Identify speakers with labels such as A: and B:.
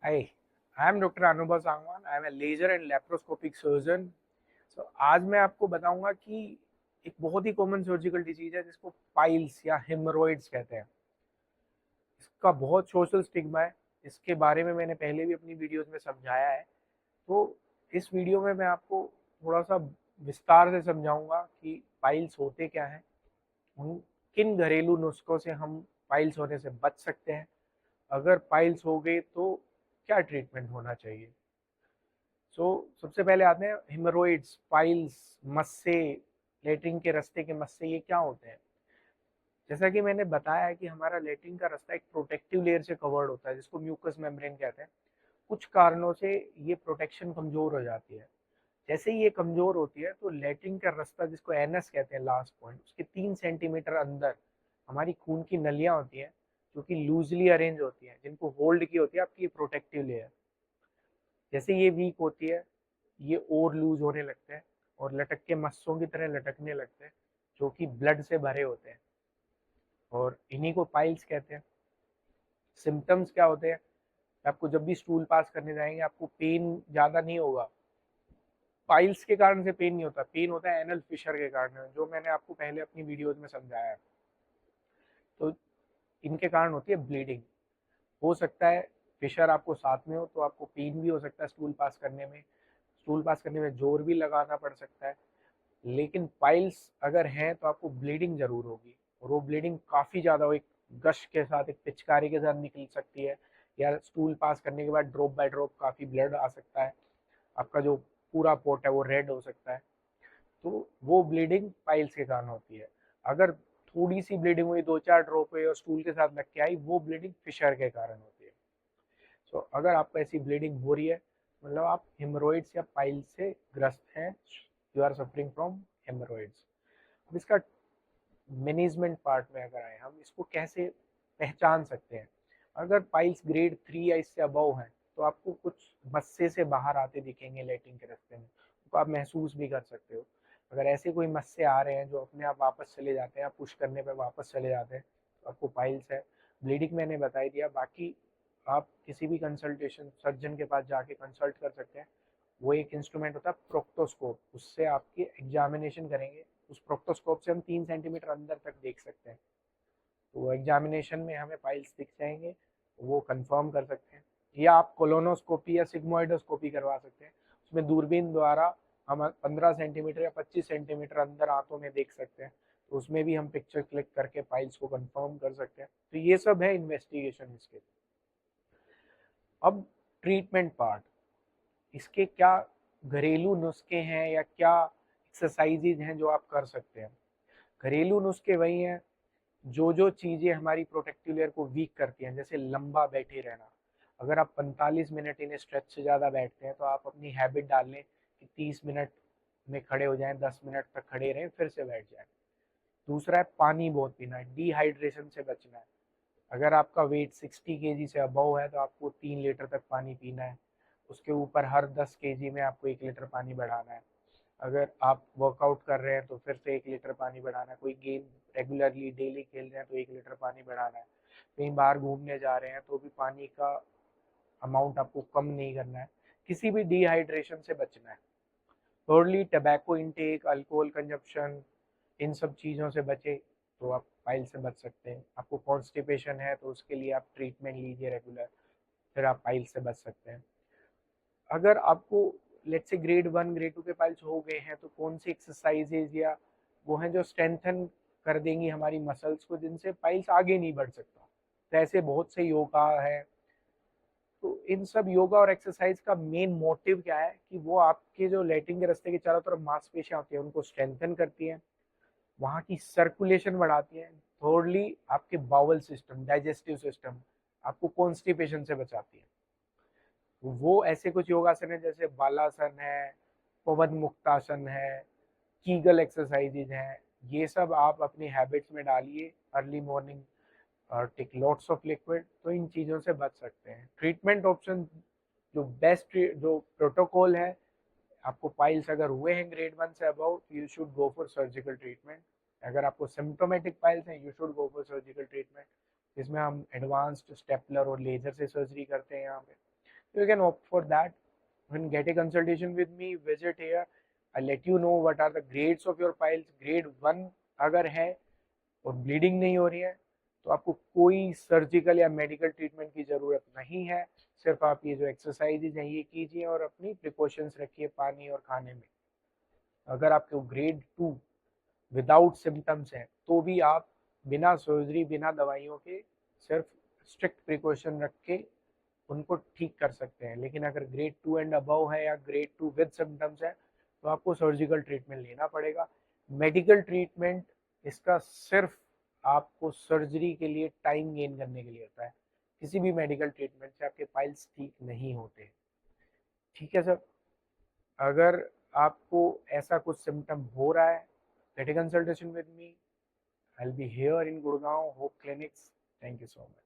A: Hi, I am Dr. Anubhav Sangwan. I am a laser and laparoscopic surgeon. आज मैं आपको बताऊंगा कि एक बहुत ही कॉमन सर्जिकल डिजीज है जिसको पाइल्स या हेमरोइड्स कहते हैं। इसका बहुत सोशल स्टिग्मा है। इसके बारे में मैंने पहले भी अपनी वीडियोस में समझाया है। तो इस वीडियो में मैं आपको थोड़ा सा विस्तार से समझाऊंगा कि पाइल्स होते क्या हैं, उन किन घरेलू नुस्खों से हम पाइल्स होने से बच सकते हैं, अगर पाइल्स हो गए तो क्या ट्रीटमेंट होना चाहिए। सबसे पहले आते हैं हेमरोइड्स, पाइल्स, मस्से, लेटरिन के रास्ते के मस्से, ये क्या होते हैं। जैसा कि मैंने बताया है कि हमारा लेटरिन का रास्ता एक प्रोटेक्टिव लेयर से कवर्ड होता है जिसको म्यूकस मेम्ब्रेन कहते हैं। कुछ कारणों से ये प्रोटेक्शन कमजोर हो जाती है। जैसे ही ये कमजोर होती है तो लेटरिन का रास्ता, जिसको एनएस कहते हैं, लास्ट पॉइंट, उसके 3 सेंटीमीटर अंदर हमारी खून की नलियां होती हैं जो कि लूजली अरेंज होती हैं, जिनको होल्ड की होती है आपकी प्रोटेक्टिव लेयर। जैसे ये वीक होती है, ये और लूज होने लगते हैं और लटक के मस्सों की तरह लटकने लगते हैं जो कि ब्लड से भरे होते हैं, और इन्हीं को पाइल्स कहते हैं। सिम्टम्स क्या होते हैं? आपको जब भी स्टूल पास करने जाएंगे आपको पेन ज़्यादा नहीं होगा। पाइल्स के कारण से पेन नहीं होता, पेन होता है एनल फिशर के कारण, जो मैंने आपको पहले अपनी वीडियोज में समझाया है। तो इनके कारण होती है ब्लीडिंग। हो सकता है फिशर आपको साथ में हो तो आपको पेन भी हो सकता है स्टूल पास करने में, स्टूल पास करने में जोर भी लगाना पड़ सकता है। लेकिन पाइल्स अगर हैं तो आपको ब्लीडिंग जरूर होगी, और वो ब्लीडिंग काफ़ी ज़्यादा, वो एक गश के साथ, एक पिचकारी के साथ निकल सकती है, या स्टूल पास करने के बाद ड्रॉप बाय ड्रॉप काफ़ी ब्लड आ सकता है। आपका जो पूरा पोट है वो रेड हो सकता है। तो वो ब्लीडिंग पाइल्स के कारण होती है। अगर थोड़ी सी ब्लीडिंग हुई, 2-4 ड्रॉप हुई और स्टूल के साथ लग के आई, वो ब्लीडिंग फिशर के कारण होती है। अगर आपको ऐसी ब्लीडिंग हो रही है, मतलब आप हेमरोइड्स या पाइल्स से ग्रस्त हैं, you are suffering from haemorrhoids. अब इसका मैनेजमेंट पार्ट में अगर आए, हम इसको कैसे पहचान सकते हैं। अगर पाइल्स ग्रेड 3 या इससे अबव हैं तो आपको कुछ मस्से से बाहर आते दिखेंगे लेटरिन के रास्ते में, तो आप महसूस भी कर सकते हो। अगर ऐसे कोई मस्से आ रहे हैं जो अपने आप वापस चले जाते हैं, आप पुश करने पर वापस चले जाते हैं, तो आपको पाइल्स है। ब्लीडिंग मैंने बता ही दिया। बाकी आप किसी भी कंसल्टेशन सर्जन के पास जाके कंसल्ट कर सकते हैं। वो एक इंस्ट्रूमेंट होता है प्रोक्टोस्कोप, उससे आपकी एग्जामिनेशन करेंगे। उस प्रोक्टोस्कोप से हम 3 सेंटीमीटर अंदर तक देख सकते हैं। तो वो एग्जामिनेशन में हमें पाइल्स दिख जाएंगे, वो कंफर्म कर सकते हैं। या आप कोलोनोस्कोपी या सिग्मोइडोस्कोपी करवा सकते हैं, उसमें दूरबीन द्वारा हम 15 सेंटीमीटर या 25 सेंटीमीटर अंदर आंतों में देख सकते हैं। तो उसमें भी हम पिक्चर क्लिक करके पाइल्स को कंफर्म कर सकते हैं। तो ये सब है इन्वेस्टिगेशन इसके। अब ट्रीटमेंट पार्ट, इसके क्या घरेलू नुस्खे हैं या क्या एक्सरसाइजेज हैं जो आप कर सकते हैं। घरेलू नुस्खे वही हैं जो चीज़ें हमारी प्रोटेक्टिव लेयर को वीक करती हैं, जैसे लंबा बैठे रहना। अगर आप 45 मिनट इन स्ट्रेच से ज़्यादा बैठते हैं तो आप अपनी हैबिट डाल लें कि 30 मिनट में खड़े हो जाएं, 10 मिनट तक खड़े रहें, फिर से बैठ जाएं। दूसरा है पानी बहुत पीना है, डिहाइड्रेशन से बचना है। अगर आपका वेट 60 kg से अबव है तो आपको 3 लीटर तक पानी पीना है। उसके ऊपर हर 10 kg में आपको 1 लीटर पानी बढ़ाना है। अगर आप वर्कआउट कर रहे हैं तो फिर से 1 लीटर पानी बढ़ाना है। कोई गेम रेगुलरली डेली खेल रहे हैं तो 1 लीटर पानी बढ़ाना है। कहीं बाहर घूमने जा रहे हैं तो भी पानी का अमाउंट आपको कम नहीं करना है। किसी भी डिहाइड्रेशन से बचना है। Thirdly, tobacco intake, alcohol consumption, इन सब चीज़ों से बचे तो आप पाइल से बच सकते हैं। आपको कॉन्स्टिपेशन है तो उसके लिए आप ट्रीटमेंट लीजिए रेगुलर, फिर आप पाइल से बच सकते हैं। अगर आपको लेट्स से ग्रेड 1 ग्रेड 2 के पाइल्स हो गए हैं तो कौन सी एक्सरसाइजेज या वो हैं जो स्ट्रेंथन कर देंगी हमारी मसल्स को, जिनसे पाइल्स आगे नहीं बढ़ सकता। तो ऐसे बहुत से योगा है। तो इन सब योगा और एक्सरसाइज का मेन मोटिव क्या है कि वो आपके जो लेटरिन के रास्ते के चारों तरफ मांसपेशियां होती हैं उनको स्ट्रेंथन करती हैं, वहाँ की सर्कुलेशन बढ़ाती हैं। थर्डली, आपके बाउल सिस्टम, डाइजेस्टिव सिस्टम, आपको कॉन्स्टिपेशन से बचाती है। वो ऐसे कुछ योगासन है जैसे बालासन है, पवन मुक्तासन है, कीगल एक्सरसाइजेज हैं। ये सब आप अपनी हैबिट्स में डालिए। अर्ली मॉर्निंग और टेक लॉट्स ऑफ लिक्विड, तो इन चीज़ों से बच सकते हैं। ट्रीटमेंट ऑप्शन, जो बेस्ट जो प्रोटोकॉल है, आपको पाइल्स अगर हुए हैं ग्रेड 1 से above, you should go for surgical treatment. अगर आपको सिम्टोमेटिक पाइल्स हैं, you should go for surgical treatment, जिसमें हम एडवांस्ड स्टेपलर और लेजर से सर्जरी करते हैं यहाँ पे। you can opt for that. When get a consultation with me, visit here. I'll let you know what are the grades of your piles. grade 1 अगर है और ब्लीडिंग नहीं हो रही है तो आपको कोई सर्जिकल या मेडिकल ट्रीटमेंट की ज़रूरत नहीं है। सिर्फ आप ये जो एक्सरसाइजेज हैं ये कीजिए और अपनी प्रिकॉशंस रखिए पानी और खाने में। अगर आपको ग्रेड 2 विदाउट सिम्टम्स है तो भी आप बिना सर्जरी बिना दवाइयों के सिर्फ स्ट्रिक्ट प्रिकॉशन रख के उनको ठीक कर सकते हैं। लेकिन अगर ग्रेड 2 एंड अबव है या ग्रेड 2 विद सिम्टम्स है तो आपको सर्जिकल ट्रीटमेंट लेना पड़ेगा। मेडिकल ट्रीटमेंट इसका सिर्फ आपको सर्जरी के लिए टाइम गेन करने के लिए होता है। किसी भी मेडिकल ट्रीटमेंट से आपके पाइल्स ठीक नहीं होते। ठीक है सर, अगर आपको ऐसा कुछ सिम्टम हो रहा है, gate A consultation with me. I will be here in Gurgaon hope clinics. Thank you so much.